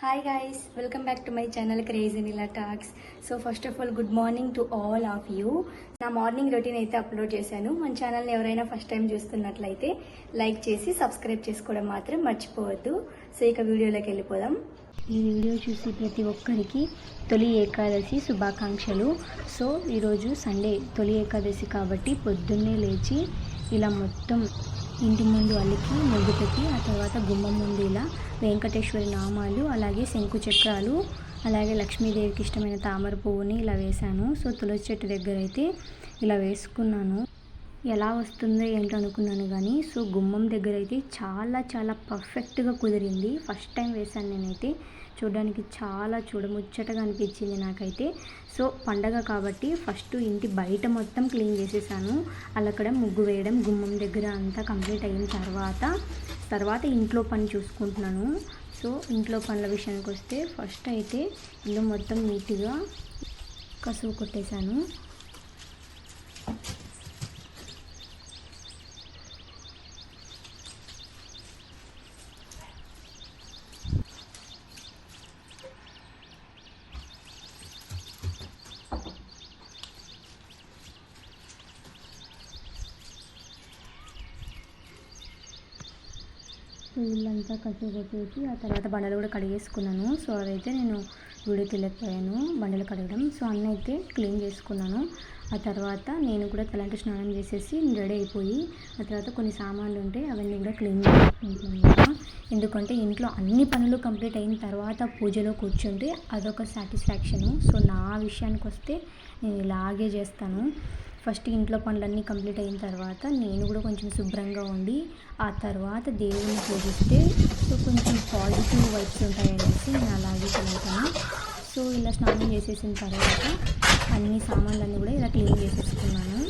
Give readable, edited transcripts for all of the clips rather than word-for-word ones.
Hi guys, welcome back to my channel Crazy Nila Talks. So first of all, good morning to all of you. నా morning routine అయితే upload చేశాను. మన ఛానల్ని ఎవరైనా first time చూస్తున్నట్లయితే like చేసి subscribe చేసుకోవడం మాత్రం మర్చిపోవద్దు. సో ఇక వీడియోలోకి వెళ్ళిపోదాం. ఈ వీడియో చూసి ప్రతి ఒక్కరికి తొలి ఏకాదశి శుభాకాంక్షలు. సో ఈరోజు సండే తొలి ఏకాదశి కాబట్టి పొద్దున్నే లేచి ఇలా మొత్తం ఇంటి ముందు అల్లికి ముగ్గు పెట్టి ఆ తర్వాత గుమ్మం ముందు ఇలా వెంకటేశ్వరి నామాలు, అలాగే శంకు చక్రాలు, అలాగే లక్ష్మీదేవికి ఇష్టమైన తామర పువ్వుని ఇలా వేశాను. సో తులసి చెట్టు దగ్గర అయితే ఇలా వేసుకున్నాను. ఎలా వస్తుందో ఏంటో అనుకున్నాను కానీ సో గుమ్మం దగ్గర అయితే చాలా పర్ఫెక్ట్గా కుదిరింది. ఫస్ట్ టైం వేశాను నేనైతే. చూడడానికి చాలా చూడముచ్చటగా అనిపించింది నాకైతే. సో పండగ కాబట్టి ఫస్ట్ ఇంటి బయట మొత్తం క్లీన్ చేసేసాను. అక్కడ ముగ్గు వేయడం గుమ్మం దగ్గర అంతా కంప్లీట్ అయిన తర్వాత ఇంట్లో పని చూసుకుంటున్నాను. సో ఇంట్లో పనుల విషయానికి వస్తే ఫస్ట్ అయితే ఇల్లు మొత్తం నీట్గా కసువు కొట్టేశాను. ఇల్లంతా కసువు కొట్టేసి ఆ తర్వాత బండలు కూడా కడిగేసుకున్నాను. సో అవైతే నేను వీడియో తీయలేకపోయాను బండలు కడగడం. సో అన్నీ అయితే క్లీన్ చేసుకున్నాను. ఆ తర్వాత నేను కూడా తలంటి స్నానం చేసేసి రెడీ అయిపోయి ఆ తర్వాత కొన్ని సామాన్లు ఉంటే అవన్నీ కూడా క్లీన్ చేసుకుంటున్నాను. ఎందుకంటే ఇంట్లో అన్ని పనులు కంప్లీట్ అయిన తర్వాత పూజలో కూర్చుంటే అదొక సాటిస్ఫాక్షను. సో నా విషయానికి వస్తే నేను ఇలాగే చేస్తాను. ఫస్ట్ ఇంట్లో పనులన్నీ కంప్లీట్ అయిన తర్వాత నేను కూడా కొంచెం శుభ్రంగా ఉండి ఆ తర్వాత దేవుడిని పూజిస్తే సో కొంచెం పాజిటివ్ వైబ్స్ ఉంటాయనేసి నేను అలాగే చదువుతాను. సో ఇలా స్నానం చేసేసిన తర్వాత అన్ని సామాన్లన్నీ కూడా ఇలా క్లీన్ చేసేసుకున్నాను.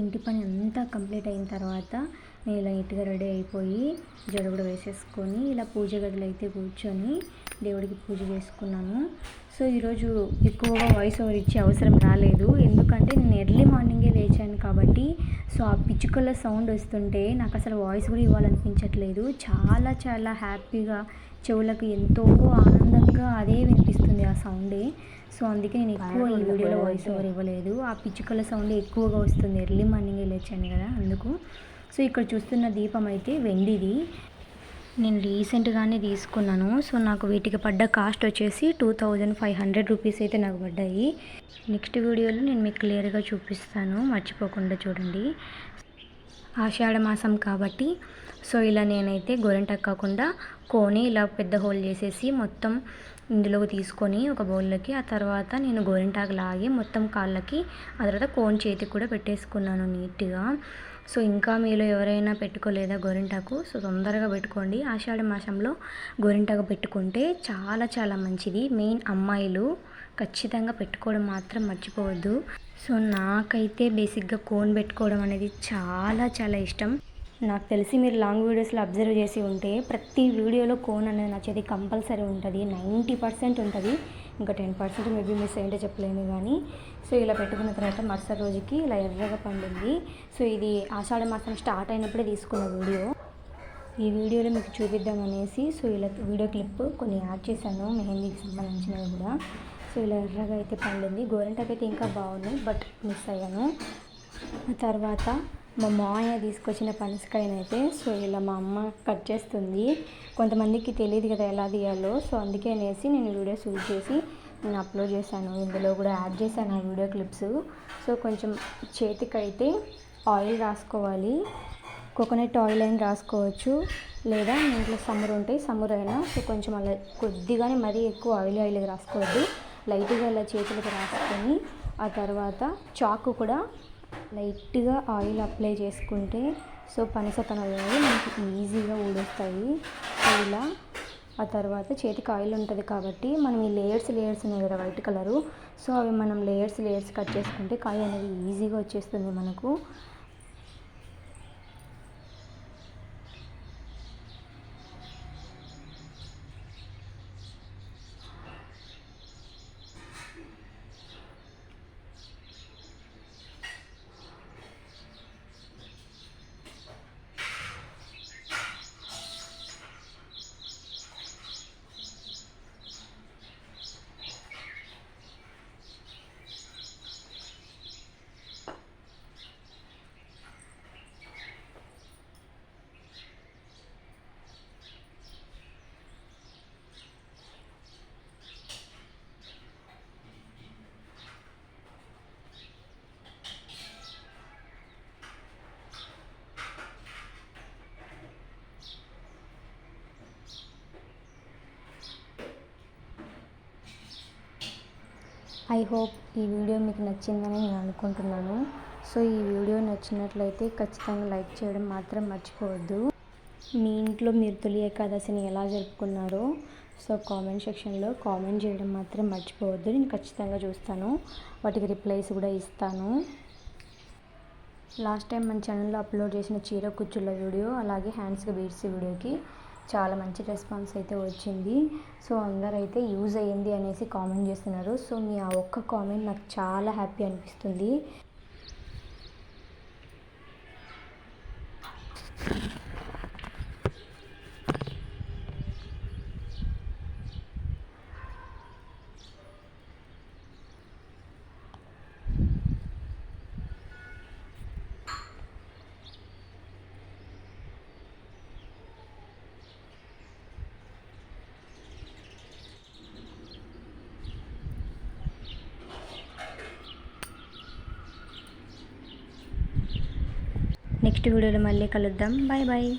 ఇంటి పని అంతా కంప్లీట్ అయిన తర్వాత నేను ఇలా నీట్గా రెడీ అయిపోయి జడ కూడా వేసేసుకొని ఇలా పూజ గదిలో అయితే కూర్చొని దేవుడికి పూజ చేసుకున్నాను. సో ఈరోజు ఎక్కువగా వాయిస్ ఓవర్ ఇచ్చే అవసరం రాలేదు, ఎందుకంటే నేను ఎర్లీ మార్నింగే లేచాను కాబట్టి. సో ఆ పిచ్చుకల సౌండ్ వస్తుంటే నాకు అసలు వాయిస్ కూడా ఇవ్వాలనిపించట్లేదు. చాలా చాలా హ్యాపీగా చెవులకు ఎంతో ఆనందంగా అదే వినిపిస్తుంది ఆ సౌండే. సో అందుకే నేను ఎక్కువ ఈ వీడియోలో వాయిస్ ఓవర్ ఇవ్వలేదు. ఆ పిచ్చుకల సౌండ్ ఎక్కువగా వస్తుంది, ఎర్లీ మార్నింగే లేచాను కదా అందుకు. సో ఇక్కడ చూస్తున్న దీపం అయితే వెండిది, నేను రీసెంట్గానే తీసుకున్నాను. సో నాకు వీటికి పడ్డ కాస్ట్ వచ్చేసి 2500 రూపీస్ అయితే నాకు పడ్డాయి. నెక్స్ట్ వీడియోలో నేను మీకు క్లియర్గా చూపిస్తాను, మర్చిపోకుండా చూడండి. ఆషాఢ మాసం కాబట్టి సో ఇలా నేనైతే గోరింటాకు కాకుండా కోని ఇలా పెద్ద హోల్ చేసేసి మొత్తం ఇందులోకి తీసుకొని ఒక బౌల్లోకి, ఆ తర్వాత నేను గోరింటాకు లాగి మొత్తం కాళ్ళకి, ఆ తర్వాత కోన్ చేతికి కూడా పెట్టేసుకున్నాను నీట్గా. సో ఇంకా మీలో ఎవరైనా పెట్టుకోలేదా గోరింటాకు, సో తొందరగా పెట్టుకోండి. ఆషాఢ మాసంలో గోరింటాకు పెట్టుకుంటే చాలా చాలా మంచిది. మెయిన్ అమ్మాయిలు ఖచ్చితంగా పెట్టుకోవడం మాత్రం మర్చిపోవద్దు. సో నాకైతే బేసిక్గా కోన్ పెట్టుకోవడం అనేది చాలా చాలా ఇష్టం. నాకు తెలిసి మీరు లాంగ్ వీడియోస్లో అబ్జర్వ్ చేసి ఉంటే ప్రతి వీడియోలో కోన్ అనేది నచ్చేది కంపల్సరీ ఉంటుంది, 90% ఉంటుంది. ఇంకా 10% మేబీ మిస్ అయ్యింటే చెప్పలేను కానీ. సో ఇలా పెట్టుకున్న తర్వాత మరుసటి రోజుకి ఇలా ఎర్రగా పండింది. సో ఇది ఆషాఢ మాసం స్టార్ట్ అయినప్పుడే తీసుకున్న వీడియో. ఈ వీడియోలో మీకు చూపిద్దామనేసి సో ఇలా వీడియో క్లిప్ కొన్ని యాడ్ చేశాను, మెహందీకి సంబంధించినవి కూడా. సో ఇలా ఎర్రగా అయితే పండింది. గోరింటాకు అయితే ఇంకా బాగున్నాయి, బట్ మిస్ అయ్యాను. ఆ తర్వాత మా మామయ్య తీసుకొచ్చిన పనసకాయనైతే సో ఇలా మా అమ్మ కట్ చేస్తుంది. కొంతమందికి తెలియదు కదా ఎలా తీయాలో, సో అందుకే అనేసి నేను వీడియో షూట్ చేసి నేను అప్లోడ్ చేశాను. ఇందులో కూడా యాడ్ చేశాను ఆ వీడియో క్లిప్స్. సో కొంచెం చేతికైతే ఆయిల్ రాసుకోవాలి, కోకోనట్ ఆయిల్ అయినా రాసుకోవచ్చు, లేదా ఇంట్లో సమ్మర్ ఉంటాయి సమ్మర్ అయినా. సో కొంచెం అలా కొద్దిగానే మరీ ఎక్కువ ఆయిల్ రాసుకోవద్దు, లైట్గా అలా చేతులకు రాసుకొని ఆ తర్వాత చాకు కూడా లైట్గా ఆయిల్ అప్లై చేసుకుంటే సో పనసతనలు మనకి ఈజీగా ఊడొస్తాయి. ఇలా ఆ తర్వాత చేతికి ఆయిల్ ఉంటుంది కాబట్టి మనం ఈ లేయర్స్ ఉన్నాయి కదా వైట్ కలరు, సో అవి మనం లేయర్స్ కట్ చేసుకుంటే కాయ అనేది ఈజీగా వచ్చేస్తుంది మనకు. ఐ హోప్ ఈ వీడియో మీకు నచ్చిందని నేను అనుకుంటున్నాను. సో ఈ వీడియో నచ్చినట్లయితే ఖచ్చితంగా లైక్ చేయడం మాత్రం మర్చిపోవద్దు. మీ ఇంట్లో మీరు తొలి ఏకాదశిని ఎలా జరుపుకున్నారో సో కామెంట్ సెక్షన్లో కామెంట్ చేయడం మాత్రం మర్చిపోవద్దు. నేను ఖచ్చితంగా చూస్తాను, వాటికి రిప్లైస్ కూడా ఇస్తాను. లాస్ట్ టైం మన ఛానల్లో అప్లోడ్ చేసిన చీర కుచ్చుల వీడియో, అలాగే హ్యాండ్స్కి బీడ్స్ వీడియోకి చాలా మంచి రెస్పాన్స్ అయితే వచ్చింది. సో అందరైతే యూజ్ అయ్యింది అనేసి కామెంట్ చేస్తున్నారు. సో మీ ఆ ఒక్క కామెంట్ నాకు చాలా హ్యాపీ అనిపిస్తుంది. నెక్స్ట్ వీడియోలో మళ్ళీ కలుద్దాం. Bye bye.